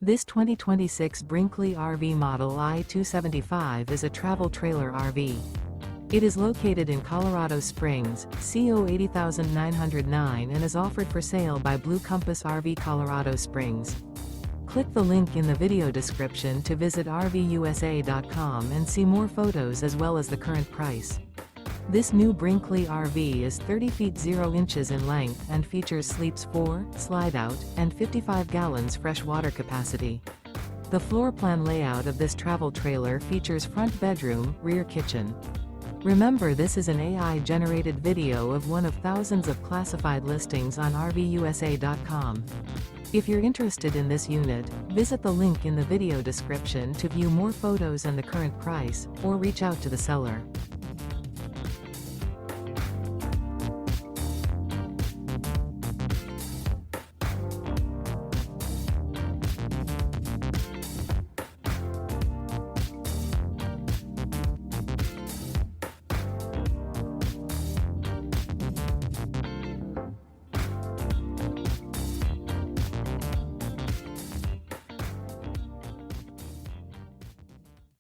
This 2026 Brinkley RV Model I 275 is a travel trailer RV. It is located in Colorado Springs, CO 80909 and is offered for sale by Blue Compass RV Colorado Springs. Click the link in the video description to visit RVUSA.com and see more photos as well as the current price. This new Brinkley RV is 30 feet 0 inches in length and features sleeps 4, slide-out, and 55 gallons fresh water capacity. The floor plan layout of this travel trailer features front bedroom, rear kitchen. Remember, this is an AI-generated video of one of thousands of classified listings on RVUSA.com. If you're interested in this unit, visit the link in the video description to view more photos and the current price, or reach out to the seller.